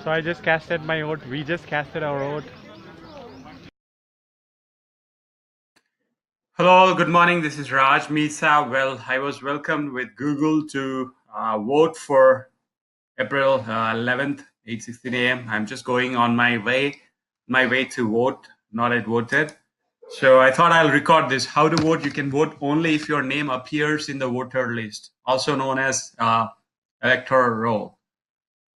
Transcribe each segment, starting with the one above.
So I just casted my vote. We just casted our vote. Hello, good morning. This is Raj Misa. Well, I was welcomed with Google to vote for April 11th, 8:16 a.m. I'm just going on my way to vote, not yet voted. So I thought I'll record this. How to vote? You can vote only if your name appears in the voter list, also known as electoral roll.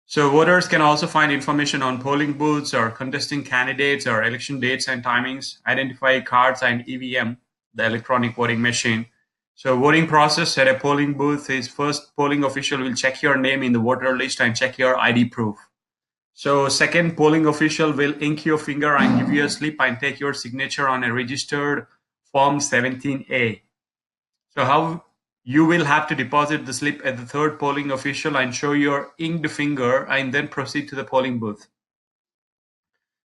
So voters can also find information on polling booths or contesting candidates or election dates and timings, identify cards and EVM, the electronic voting machine. So voting process at a polling booth is first polling official will check your name in the voter list and check your ID proof. So second polling official will ink your finger and give you a slip and take your signature on a registered form 17A. So how you will have to deposit the slip at the third polling official and show your inked finger and then proceed to the polling booth.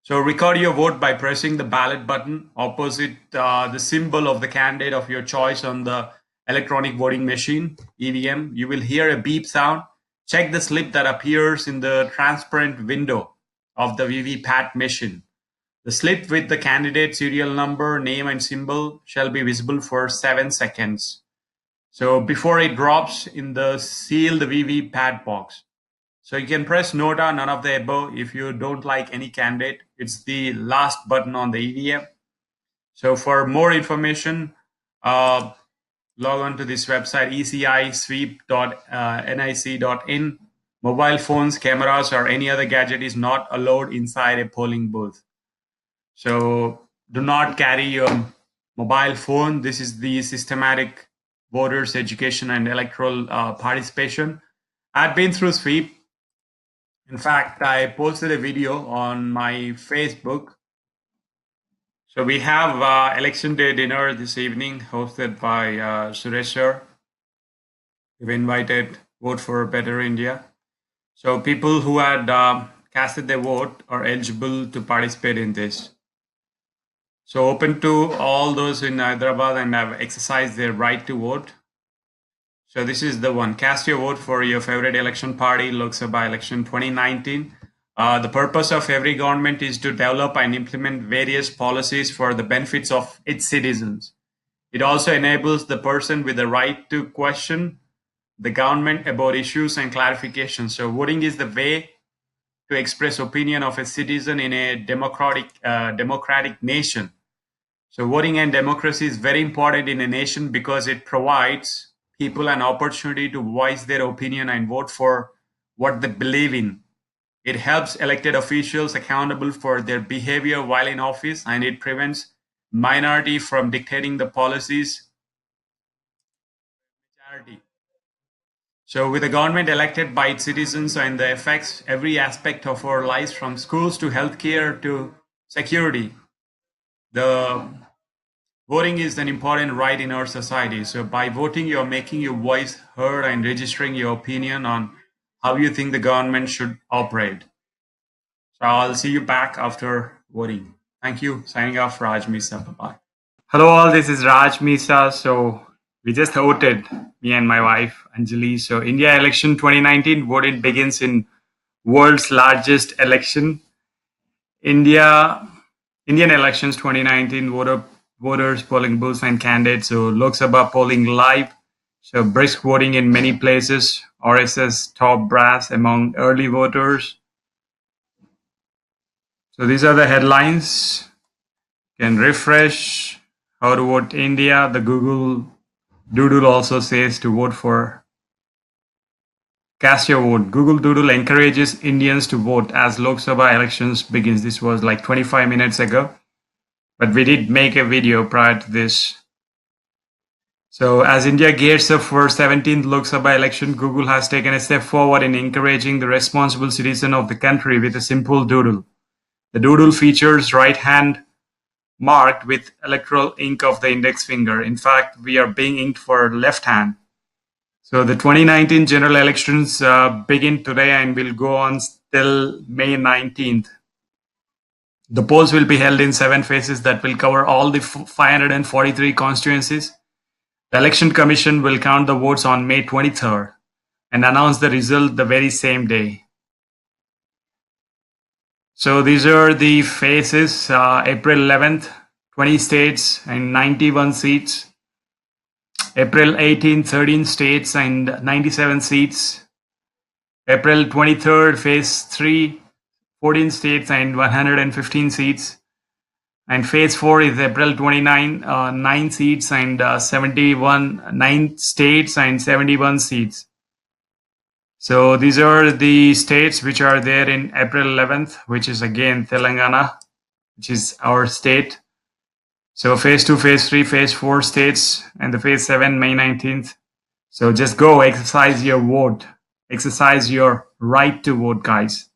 So record your vote by pressing the ballot button opposite the symbol of the candidate of your choice on the electronic voting machine, EVM. You will hear a beep sound. Check the slip that appears in the transparent window of the VVPAT machine. The slip with the candidate serial number, name and symbol shall be visible for 7 seconds. So before it drops in the sealed VVPAT box. So you can press none of the above if you don't like any candidate. It's the last button on the EVM. So for more information, log on to this website, ecisweep.nic.in. Mobile phones, cameras, or any other gadget is not allowed inside a polling booth. So do not carry your mobile phone. This is the systematic voters education and electoral participation. I've been through sweep. In fact, I posted a video on my Facebook. So we have election day dinner this evening hosted by Suresh sir. We've invited Vote for a Better India. So people who had casted their vote are eligible to participate in this. So open to all those in Hyderabad and have exercised their right to vote. So this is the one. Cast your vote for your favorite election party, Lok Sabha election 2019. The purpose of every government is to develop and implement various policies for the benefits of its citizens. It also enables the person with the right to question the government about issues and clarifications. So voting is the way to express opinion of a citizen in a democratic nation. So voting and democracy is very important in a nation because it provides people an opportunity to voice their opinion and vote for what they believe in. It helps elected officials accountable for their behavior while in office, and it prevents minority from dictating the policies. Majority. So with a government elected by its citizens and the affects every aspect of our lives from schools to healthcare to security, the voting is an important right in our society. So by voting, you're making your voice heard and registering your opinion on how you think the government should operate. So I'll see you back after voting. Thank you. Signing off, Raj Misa. Bye-bye. Hello all, this is Raj Misa. So we just voted, me and my wife, Anjali. So India election 2019 voting begins in world's largest election. Indian elections 2019 voters, polling booths and candidates. So Lok Sabha polling live. So brisk voting in many places. RSS top brass among early voters. So these are the headlines. You can refresh. How to vote India. The Google Doodle also says to vote for cast your vote. Google Doodle encourages Indians to vote as Lok Sabha elections begins. This was like 25 minutes ago. But we did make a video prior to this. So as India gears up for 17th Lok Sabha election, Google has taken a step forward in encouraging the responsible citizen of the country with a simple doodle. The doodle features right hand marked with electoral ink of the index finger. In fact, we are being inked for left hand. So the 2019 general elections begin today and will go on till May 19th. The polls will be held in 7 phases that will cover all the 543 constituencies. The Election Commission will count the votes on May 23rd and announce the result the very same day. So these are the phases. April 11th, 20 states and 91 seats. April 18th, 13 states and 97 seats. April 23rd, phase 3, 14 states and 115 seats. And phase 4 is April 29, 9 seats and 9 states and 71 seats. So these are the states which are there in April 11th, which is again Telangana, which is our state. So phase 2, phase 3, phase 4 states, and the phase 7, May 19th. So just go exercise your vote. Exercise your right to vote, guys.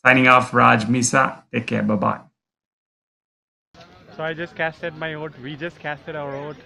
Signing off, Raj Misa. Take care. Bye-bye. So I just casted my vote. We just casted our vote.